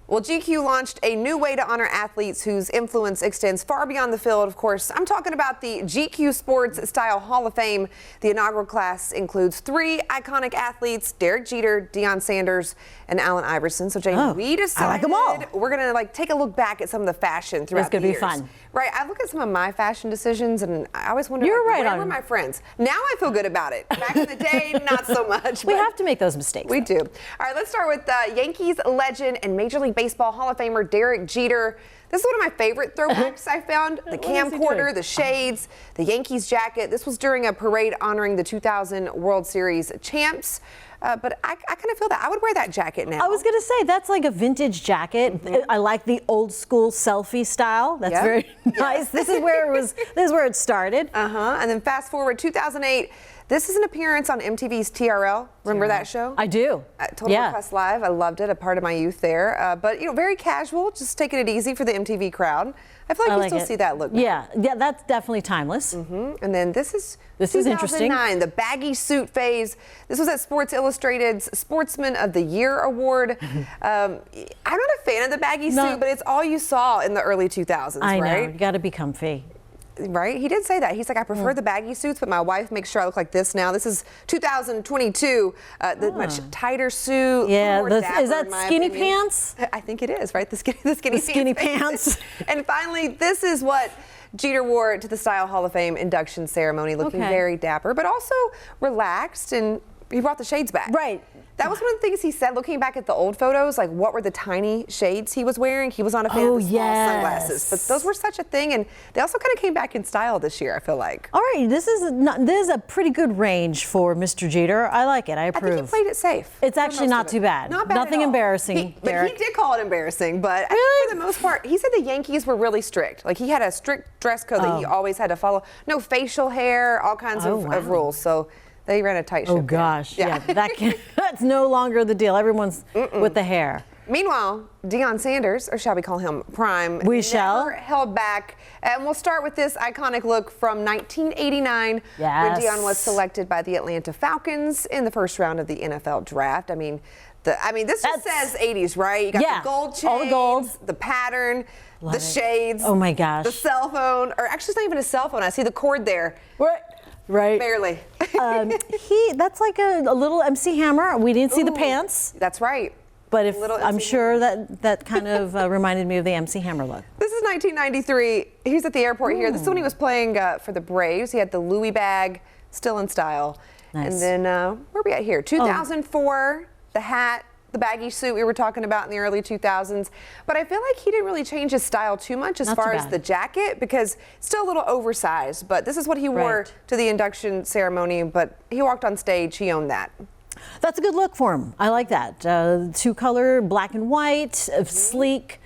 Well, GQ launched a new way to honor athletes whose influence extends far beyond the field. Of course, I'm talking about the GQ Sports Style Hall of Fame. The inaugural class includes 3 iconic athletes: Derek Jeter, Deion Sanders, and Allen Iverson. So, Jane, we decided I like them all. We're going to take a look back at some of the fashion throughout the years. It's going to be fun. Right. I look at some of my fashion decisions, and I always wonder, where were my friends? Now I feel good about it. Back in the day, not so much. We have to make those mistakes. We do. All right, let's start with Yankees legend and Major League Baseball Hall of Famer Derek Jeter. This is one of my favorite throwbacks I found. The camcorder, the shades, the Yankees jacket. This was during a parade honoring the 2000 World Series champs. But I kind of feel that I would wear that jacket now. I was going to say, that's like a vintage jacket. I like the old school selfie style. That's very nice. This is where it started. And then fast forward 2008. This is an appearance on MTV's TRL. Remember that show? I do. Total Request Live. I loved it. A part of my youth there. But very casual, just taking it easy for the MTV crowd. I feel like you still see that look. Yeah, that's definitely timeless. And then this is interesting. 2009, the baggy suit phase. This was at Sports Illustrated's Sportsman of the Year award. I'm not a fan of the baggy suit, but it's all you saw in the early 2000s, I right? know. You got to be comfy. Right? He did say that. He's like, I prefer the baggy suits, but my wife makes sure I look like this now. This is 2022, the much tighter suit. Yeah, is that skinny pants? I think it is, right? The skinny pants. And finally, this is what Jeter wore to the Style Hall of Fame induction ceremony, looking very dapper, but also relaxed, and he brought the shades back. Right. That was one of the things he said, looking back at the old photos, like what were the tiny shades he was wearing. He was on a fan of the small sunglasses, but those were such a thing, and they also kind of came back in style this year, I feel like. All right, this is a pretty good range for Mr. Jeter. I like it. I approve. I think he played it safe. It's actually not too bad. Not bad. Nothing embarrassing. But he did call it embarrassing. But really? For the most part, he said the Yankees were really strict. Like he had a strict dress code that he always had to follow. No facial hair, all kinds of rules. So they ran a tight ship. Oh gosh, yeah. That's no longer the deal. Everyone's with the hair. Meanwhile, Deion Sanders, or shall we call him Prime, never held back. And we'll start with this iconic look from 1989 when Deion was selected by the Atlanta Falcons in the first round of the NFL draft. I mean, this just says 80s, right? You got the gold chains, all the gold, the pattern, the shades. Oh my gosh. The cell phone, or actually it's not even a cell phone. I see the cord there. Right. Barely. That's like a little MC Hammer. We didn't see the pants. That's right. But I'm sure that kind of reminded me of the MC Hammer look. This is 1993. He's at the airport here. This is when he was playing for the Braves. He had the Louis bag, still in style. Nice. And then where are we at here? 2004, the hat, the baggy suit we were talking about in the early 2000s. But I feel like he didn't really change his style too much as far as the jacket, because still a little oversized. But this is what he wore to the induction ceremony. But he walked on stage. He owned that. That's a good look for him. I like that. 2-color, black and white, sleek,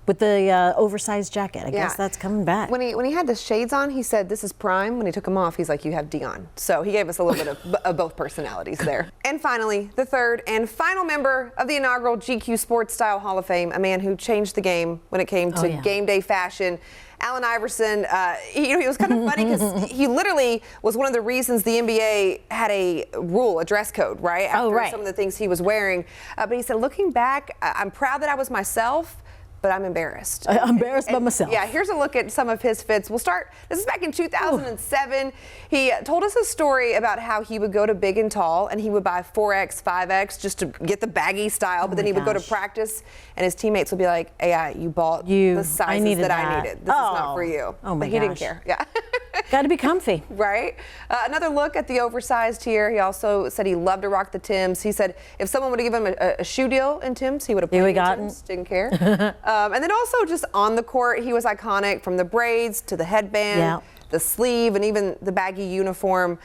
with the oversized jacket. I guess that's coming back. When he had the shades on, he said, "This is Prime." When he took them off, he's like, "You have Deion." So he gave us a little bit of both personalities there. And finally, the third and final member of the inaugural GQ Sports Style Hall of Fame, a man who changed the game when it came to game day fashion. Allen Iverson, he was kind of funny because he literally was one of the reasons the NBA had a rule, a dress code, right? After some of the things he was wearing. But he said, looking back, I'm proud that I was myself, but I'm embarrassed. I'm embarrassed by myself. Yeah, here's a look at some of his fits. We'll start, this is back in 2007. He told us a story about how he would go to Big and Tall and he would buy 4X, 5X just to get the baggy style, but then he would go to practice and his teammates would be like, "AI, you bought the sizes that I needed. This is not for you." Oh my gosh. But he didn't care. Yeah. Got to be comfy. Right? Another look at the oversized here. He also said he loved to rock the Timbs. He said if someone would have given him a shoe deal in Timbs, he would have played Timbs. Didn't care. And then also just on the court, he was iconic, from the braids to the headband, the sleeve, and even the baggy uniform.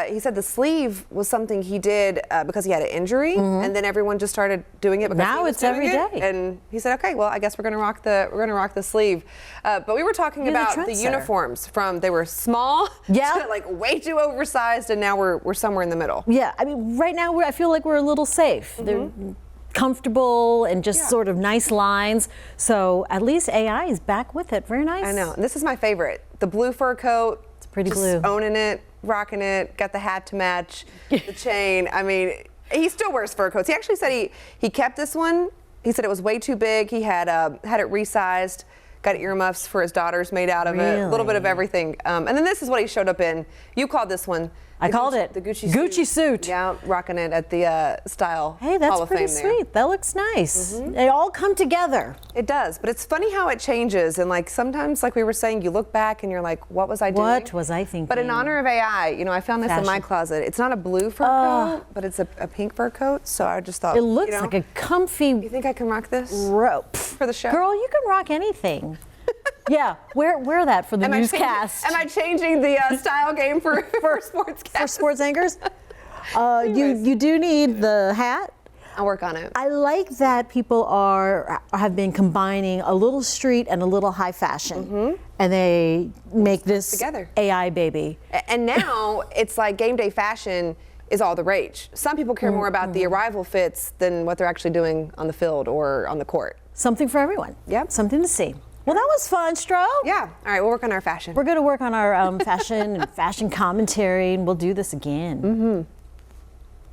He said the sleeve was something he did because he had an injury, and then everyone just started doing it because now it's every day. And he said, "Okay, well, I guess we're going to rock the sleeve." But we were talking about the uniforms, from they were small to like way too oversized, and now we're somewhere in the middle. Yeah, I mean, right now I feel like we're a little safe. They're comfortable and just sort of nice lines. So at least AI is back with it. Very nice. I know. And this is my favorite. The blue fur coat. It's pretty blue. Owning it, rocking it, got the hat to match, the chain. I mean, he still wears fur coats. He actually said he kept this one He said it was way too big. He had it resized, got earmuffs for his daughters made out of it, a little bit of everything. And then this is what he showed up in. You called this one. I called it the Gucci suit. Yeah, rocking it at the Style Hey, that's Hall of pretty Fame there. sweet. That looks nice. They all come together. It does, but it's funny how it changes. And like sometimes, like we were saying, you look back and you're like, what was I doing? What was I thinking? But in honor of AI, you know, I found this in my closet. It's not a blue fur coat, but it's a pink fur coat. So I just thought, It looks you know, like a comfy You think I can rock this rope for the show? Girl, you can rock anything. Yeah, wear that for the newscast. Am I changing the style game for sportscast? For sports anchors? You do need the hat. I'll work on it. I like that people have been combining a little street and a little high fashion, and they make this together. AI baby. And now it's like game day fashion is all the rage. Some people care more about the arrival fits than what they're actually doing on the field or on the court. Something for everyone. Yep. Something to see. Well, that was fun, Stro. Yeah. All right, we'll work on our fashion. We're going to work on our fashion and fashion commentary, and we'll do this again.